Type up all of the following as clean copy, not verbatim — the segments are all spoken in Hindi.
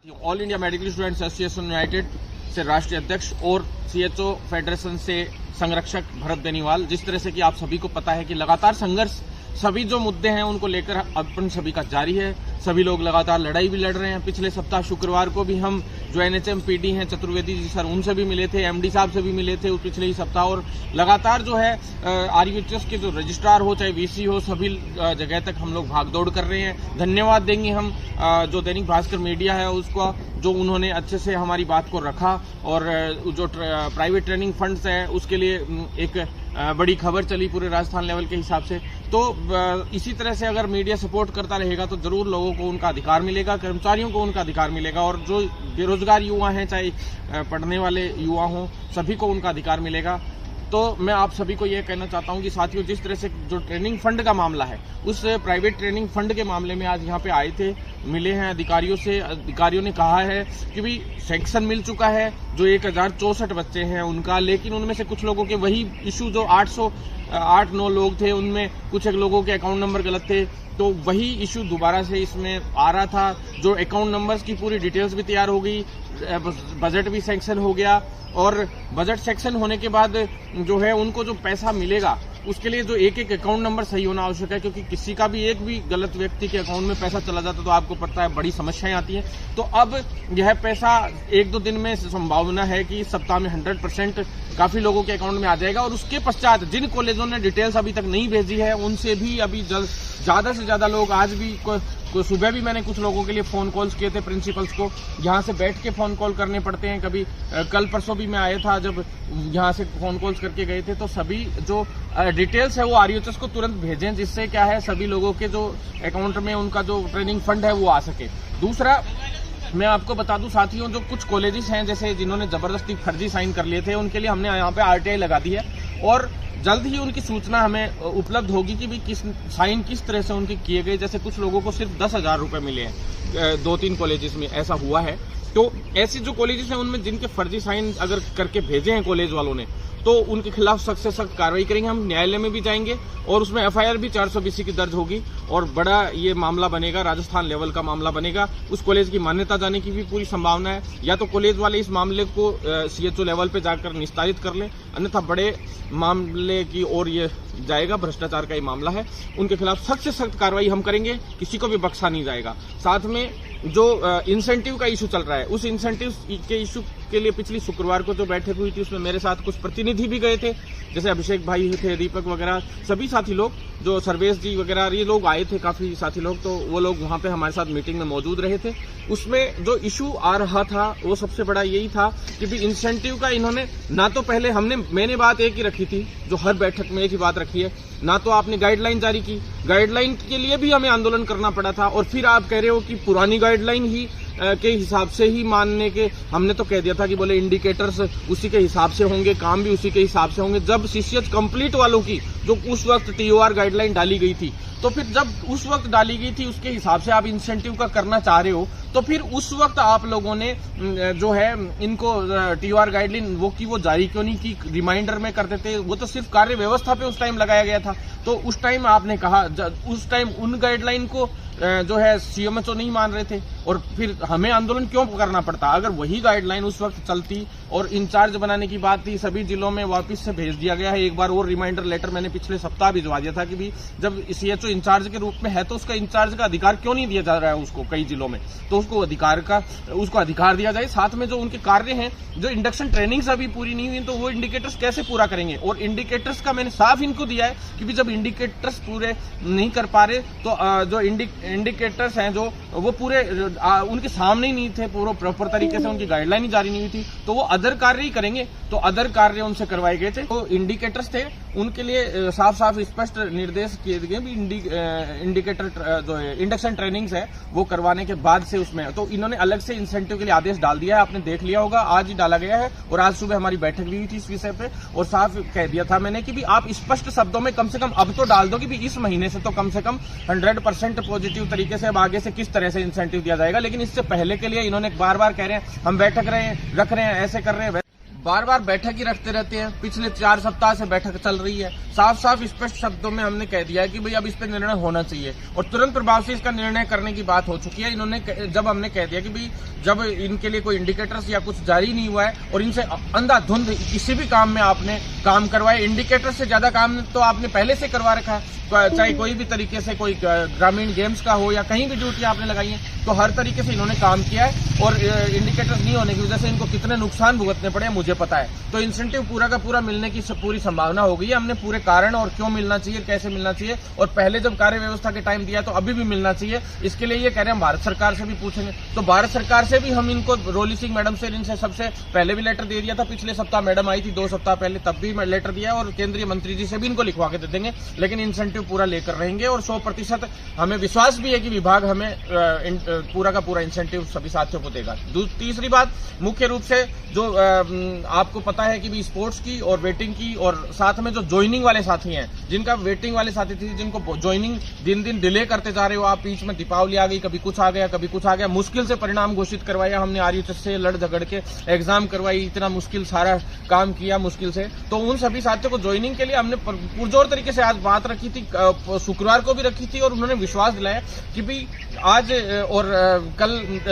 All India medical students association United से राष्ट्रीय अध्यक्ष और सीएचओ फेडरेशन से संरक्षक भरत बेनीवाल। जिस तरह से कि आप सभी को पता है कि लगातार संघर्ष, सभी जो मुद्दे हैं उनको लेकर अपन सभी का जारी है। सभी लोग लगातार लड़ाई भी लड़ रहे हैं। पिछले सप्ताह शुक्रवार को भी हम जो एनएचएम पीडी हैं चतुर्वेदी जी सर, उनसे भी मिले थे, एमडी साहब से भी मिले थे पिछले ही सप्ताह। और लगातार जो है आरयूएचएस के जो रजिस्ट्रार हो चाहे वीसी हो, सभी जगह तक हम लोग भागदौड़ कर रहे हैं। धन्यवाद देंगे हम जो दैनिक भास्कर मीडिया है उसको, जो उन्होंने अच्छे से हमारी बात को रखा। और जो प्राइवेट ट्रेनिंग फंड्स है उसके लिए एक बड़ी खबर चली पूरे राजस्थान लेवल के हिसाब से। तो इसी तरह से अगर मीडिया सपोर्ट करता रहेगा तो जरूर लोगों को उनका अधिकार मिलेगा, कर्मचारियों को उनका अधिकार मिलेगा, और जो बेरोजगार युवा हैं चाहे पढ़ने वाले युवा हों, सभी को उनका अधिकार मिलेगा। तो मैं आप सभी को यह कहना चाहता हूं कि साथियों, जिस तरह से जो ट्रेनिंग फंड का मामला है, उस प्राइवेट ट्रेनिंग फंड के मामले में आज यहाँ पे आए थे, मिले हैं अधिकारियों से। अधिकारियों ने कहा है कि भाई सैंक्शन मिल चुका है जो 1064 बच्चे हैं उनका, लेकिन उनमें से कुछ लोगों के वही इशू जो 809 लोग थे, उनमें कुछ एक लोगों के अकाउंट नंबर गलत थे, तो वही इशू दोबारा से इसमें आ रहा था। जो अकाउंट नंबर्स की पूरी डिटेल्स भी तैयार हो गई, बजट भी सैंक्शन हो गया, और बजट सैंक्शन होने के बाद जो है उनको जो पैसा मिलेगा उसके लिए जो एक अकाउंट नंबर सही होना आवश्यक है, क्योंकि किसी का भी एक भी गलत व्यक्ति के अकाउंट में पैसा चला जाता तो आपको पता है बड़ी समस्याएं आती हैं। तो अब यह पैसा 1-2 दिन में संभावना है कि इस सप्ताह में 100% काफी लोगों के अकाउंट में आ जाएगा। और उसके पश्चात जिन कॉलेजों ने डिटेल्स अभी तक नहीं भेजी है उनसे भी अभी ज्यादा से ज्यादा लोग, आज भी सुबह भी मैंने कुछ लोगों के लिए फोन कॉल्स किए थे प्रिंसिपल्स को, यहाँ से बैठ के फोन कॉल करने पड़ते हैं। कभी कल परसों भी मैं आया था, जब यहाँ से फोन कॉल्स करके गए थे, तो सभी जो डिटेल्स है वो आरयूएचएस को तुरंत भेजें, जिससे क्या है सभी लोगों के जो अकाउंट में उनका जो ट्रेनिंग फंड है वो आ सके। दूसरा, मैं आपको बता दूं साथियों, जो कुछ कॉलेजेस हैं जैसे जिन्होंने जबरदस्ती फर्जी साइन कर लिए थे, उनके लिए हमने यहाँ पे आरटीआई लगा दी है, और जल्द ही उनकी सूचना हमें उपलब्ध होगी कि भी साइन किस तरह से उनके किए गए। जैसे कुछ लोगों को सिर्फ 10,000 रुपए मिले हैं, 2-3 कॉलेजेस में ऐसा हुआ है। तो ऐसे जो कॉलेजेस हैं उनमें जिनके फर्जी साइन अगर करके भेजे हैं कॉलेज वालों ने, तो उनके खिलाफ सख्त से सख्त कार्रवाई करेंगे। हम न्यायालय में भी जाएंगे और उसमें एफआईआर भी 420 की दर्ज होगी, और बड़ा ये मामला बनेगा, राजस्थान लेवल का मामला बनेगा। उस कॉलेज की मान्यता जाने की भी पूरी संभावना है। या तो कॉलेज वाले इस मामले को सीएचओ लेवल पे जाकर निस्तारित कर लें, अन्यथा बड़े मामले की ओर ये जाएगा। भ्रष्टाचार का ये मामला है, उनके खिलाफ सख्त से सख्त कार्रवाई हम करेंगे, किसी को भी बख्शा नहीं जाएगा। साथ में जो इंसेंटिव का इशू चल रहा है, उस इंसेंटिव के इशू के लिए पिछली शुक्रवार को जो बैठक हुई थी उसमें मेरे साथ कुछ प्रतिनिधि भी गए थे, जैसे अभिषेक भाई थे, दीपक वगैरह, सभी साथी लोग, जो सर्वेश जी वगैरह, ये लोग आए थे, काफी साथी लोग, तो वो लोग वहां पे हमारे साथ मीटिंग में मौजूद रहे थे। उसमें जो इशू आ रहा था वो सबसे बड़ा यही था कि भी इंसेंटिव का इन्होंने ना तो पहले मैंने बात एक ही रखी थी, जो हर बैठक में एक ही बात रखी है, ना तो आपने गाइडलाइन जारी की, गाइडलाइन के लिए भी हमें आंदोलन करना पड़ा था, और फिर आप कह रहे हो कि पुरानी गाइडलाइन ही के हिसाब से ही मानने के। हमने तो कह दिया था कि बोले इंडिकेटर्स उसी के हिसाब से होंगे, काम भी उसी के हिसाब से होंगे। जब सीसीएच कंप्लीट वालों की जो उस वक्त टीओआर गाइडलाइन डाली गई थी, तो फिर जब उस वक्त डाली गई थी उसके हिसाब से आप इंसेंटिव का करना चाह रहे हो, तो फिर उस वक्त आप लोगों ने जो है इनको टीओआर गाइडलाइन वो जारी क्यों नहीं की, रिमाइंडर में करते थे। वो तो सिर्फ कार्य व्यवस्था पे उस टाइम लगाया गया था, तो उस टाइम आपने कहा, उस टाइम उन गाइडलाइन को जो है सीएमएचओ नहीं मान रहे थे, और फिर हमें आंदोलन क्यों करना पड़ता। अगर वही गाइडलाइन उस वक्त चलती और इंचार्ज बनाने की बात थी, सभी जिलों में वापस से भेज दिया गया है। एक बार और रिमाइंडर लेटर मैंने पिछले सप्ताह भिजवा दिया था कि भी जब सीएचओ इंचार्ज के रूप में है तो उसका इंचार्ज का अधिकार क्यों नहीं दिया जा रहा है उसको कई जिलों में, तो उसको अधिकार दिया जाए। साथ में जो उनके कार्य हैं, जो इंडक्शन ट्रेनिंग्स अभी पूरी नहीं हुई, तो वो इंडिकेटर्स कैसे पूरा करेंगे। और इंडिकेटर्स का मैंने साफ इनको दिया है कि भी जब इंडिकेटर्स पूरे नहीं कर पा रहे, तो जो इंडिकेटर्स हैं जो वो पूरे उनके सामने ही नहीं थे, पूरा प्रॉपर तरीके से उनकी गाइडलाइन ही जारी नहीं हुई थी, तो वो अदर कार्य ही करेंगे। तो अदर कार्य उनसे करवाए गए थे, तो इंडिकेटर्स थे उनके लिए साफ साफ स्पष्ट निर्देश किए गए भी इंडिकेटर जो इंडक्शन ट्रेनिंग्स है वो करवाने के बाद से उसमें, तो इन्होंने अलग से इंसेंटिव के लिए आदेश डाल दिया है। आपने देख लिया होगा, आज ही डाला गया है, और आज सुबह हमारी बैठक भी हुई थी इस विषय पे, और साफ कह दिया था मैंने कि भी आप स्पष्ट शब्दों में कम से कम अब तो डाल दो कि भी इस महीने से तो कम 100% पॉजिटिव तरीके से अब आगे से किस तरह से इंसेंटिव दिया जाएगा। लेकिन इससे पहले के लिए इन्होंने बार बार कह रहे हैं हम बैठक रख रहे हैं, ऐसे कर रहे हैं। बार बार बैठक ही रखते रहते हैं। पिछले 4 सप्ताह से बैठक चल रही है। साफ साफ स्पष्ट शब्दों में हमने कह दिया है कि भाई अब इस पर निर्णय होना चाहिए और तुरंत प्रभाव से इसका निर्णय करने की बात हो चुकी है। इन्होंने जब हमने कह दिया कि भाई जब इनके लिए कोई इंडिकेटर्स या कुछ जारी नहीं हुआ है और इनसे अंधाधुंध किसी भी काम में आपने काम करवाए, इंडिकेटर से ज्यादा काम तो आपने पहले से करवा रखा है, चाहे कोई भी तरीके से कोई ग्रामीण गेम्स का हो या कहीं भी ड्यूटी आपने लगाई है, तो हर तरीके से इन्होंने काम किया है और इंडिकेटर्स नहीं होने की वजह से इनको कितने नुकसान भुगतने पड़े मुझे पता है। तो इंसेंटिव पूरा का पूरा मिलने की पूरी संभावना हो गई है। हमने पूरे कारण और क्यों मिलना चाहिए, कैसे मिलना चाहिए और पहले जब कार्य व्यवस्था के टाइम दिया तो अभी भी मिलना चाहिए, इसके लिए ये कह रहे हैं हम भारत सरकार से भी पूछेंगे। तो भारत सरकार से भी हम इनको रोली सिंह मैडम से इनसे सबसे पहले भी लेटर दे दिया था, पिछले सप्ताह मैडम आई थी 2 सप्ताह पहले, तब भी लेटर दिया और केंद्रीय मंत्री जी से भी इनको लिखवा के दे देंगे, लेकिन इंसेंटिव पूरा लेकर रहेंगे और 100% हमें विश्वास भी है कि विभाग हमें पूरा का पूरा इंसेंटिव सभी साथियों को देगा। तीसरी बात, मुख्य रूप से जो आपको पता है कि भी स्पोर्ट्स की और वेटिंग की और साथ में जो ज्वाइनिंग वाले साथी हैं, जिनका वेटिंग वाले साथी थी, जिनको ज्वाइनिंग दिन दिन डिले करते जा रहे हो आप, बीच में दीपावली आ गई, कभी कुछ आ गया कभी कुछ आ गया, मुश्किल से परिणाम घोषित करवाया हमने, RUHS से लड़ झगड़ के एग्जाम करवाई, इतना मुश्किल सारा काम किया मुश्किल से, तो उन सभी साथियों को ज्वाइनिंग के लिए हमने पुरजोर तरीके से आज बात रखी थी, शुक्रवार को भी रखी थी और उन्होंने विश्वास दिलाया कि भी आज और कल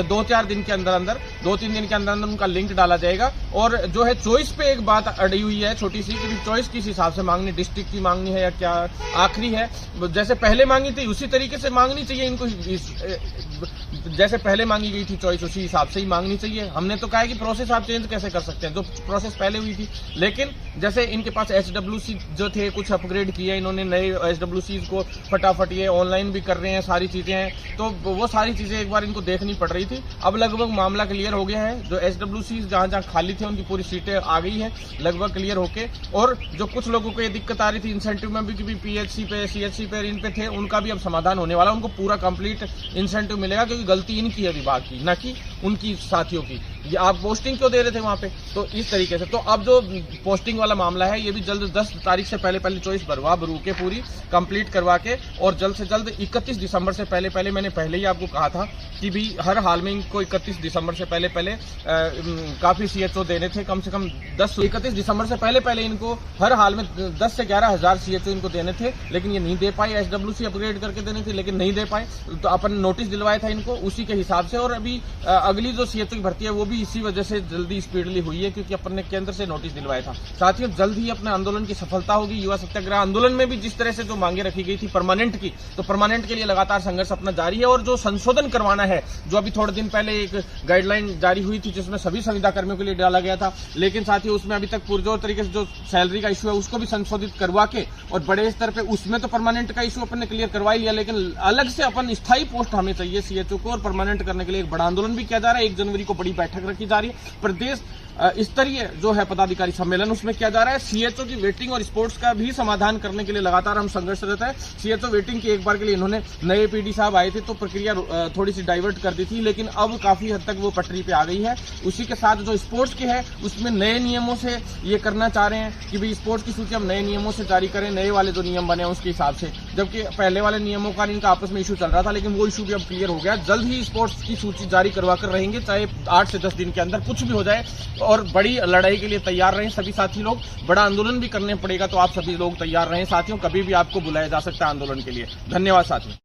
2-4 दिन के अंदर अंदर 2-3 दिन के अंदर अंदर उनका लिंक डाला जाएगा। और जो है चॉइस पे एक बात अड़ी हुई है छोटी सी, कि चॉइस किस हिसाब से मांगनी, डिस्ट्रिक्ट की मांगनी है या क्या आखिरी है, जैसे पहले मांगी थी उसी तरीके से मांगनी चाहिए इनको, जैसे पहले मांगी गई थी चॉइस उसी हिसाब से ही मांगनी चाहिए। हमने तो कहा है कि प्रोसेस आप चेंज कैसे कर सकते हैं, जो प्रोसेस पहले हुई थी, लेकिन जैसे इनके पास SWC जो थे कुछ अपग्रेड किए इन्होंने, नए SWCs को फटाफट ये ऑनलाइन भी कर रहे हैं, सारी चीजें हैं, तो वो सारी चीजें एक बार इनको देखनी पड़ रही थी। अब लगभग मामला क्लियर हो गया है, जो SWCs जहां जहां खाली थे उनकी पूरी सीटें आ गई है लगभग क्लियर होके, और जो कुछ लोगों को ये दिक्कत आ रही थी इंसेंटिव में भी कि PHC पे CHC पे इन पे थे, उनका भी अब समाधान होने वाला, उनको पूरा कंप्लीट इंसेंटिव मिलेगा, क्योंकि गलती इनकी है विभाग की, न कि उनकी साथियों की। ये आप पोस्टिंग क्यों दे रहे थे वहां पे, तो इस तरीके से। तो अब जो पोस्टिंग वाला मामला है ये भी जल्द 10 तारीख से पहले चॉइस भरवा भरू के पूरी कंप्लीट करवा के और जल्द से जल्द 31 दिसंबर से पहले मैंने पहले ही आपको कहा था कि भी हर हाल में इनको 31 दिसंबर से पहले काफी CHO देने थे, कम से कम 31 दिसंबर से पहले इनको हर हाल में 10 से 11 हजार CHO इनको देने थे, लेकिन ये नहीं दे पाए। SWC अपग्रेड करके देने थे लेकिन नहीं दे पाए, तो अपन नोटिस दिलवाया था इनको उसी के हिसाब से। और अभी अगली जो CHO की भर्ती है वो भी इसी वजह से जल्दी स्पीडली हुई है, क्योंकि अपन ने केंद्र से नोटिस दिलवाया था। साथियों, जल्द ही अपने आंदोलन की सफलता होगी। युवा सत्याग्रह आंदोलन में भी जिस तरह से जो मांगे रखी गई थी परमानेंट की, तो परमानेंट के लिए लगातार संघर्ष अपना जारी है। और जो संशोधन करवाना है, जो अभी थोड़े दिन पहले एक गाइडलाइन जारी हुई थी जिसमें सभी संविदा कर्मियों के लिए डाला गया था, लेकिन साथियों उसमें अभी तक पुरजोर तरीके से जो सैलरी का इशू है उसको भी संशोधित करवा के और बड़े स्तर पे उसमें तो परमानेंट का इशू अपन ने क्लियर करवा लिया, लेकिन अलग से अपन स्थायी पोस्ट हमें चाहिए CHO को, और परमानेंट करने के लिए एक बड़ा आंदोलन भी किया जा रहा है। 1 जनवरी को बड़ी बैठक रखी जा रही है, प्रदेश स्तरीय जो है पदाधिकारी सम्मेलन उसमें किया जा रहा है। CHO की वेटिंग और स्पोर्ट्स का भी समाधान करने के लिए लगातार हम संघर्ष रहता है। CHO वेटिंग की एक बार के लिए इन्होंने नए PD साहब आए थे तो प्रक्रिया थोड़ी सी डाइवर्ट कर दी थी, लेकिन अब काफी हद तक वो पटरी पे आ गई है। उसी के साथ जो स्पोर्ट्स की है उसमें नए नियमों से ये करना चाह रहे हैं कि भाई स्पोर्ट्स की सूची हम नए नियमों से जारी करें, नए वाले जो नियम बने उसके हिसाब से, जबकि पहले वाले नियमों का इनका आपस में इशू चल रहा था, लेकिन वो इशू भी अब क्लियर हो गया। जल्द ही स्पोर्ट्स की सूची जारी करवा कर रहेंगे, चाहे 8 से 10 दिन के अंदर कुछ भी हो जाए, और बड़ी लड़ाई के लिए तैयार रहें सभी साथी लोग। बड़ा आंदोलन भी करने पड़ेगा तो आप सभी लोग तैयार रहें साथियों, कभी भी आपको बुलाया जा सकता है आंदोलन के लिए। धन्यवाद साथियों।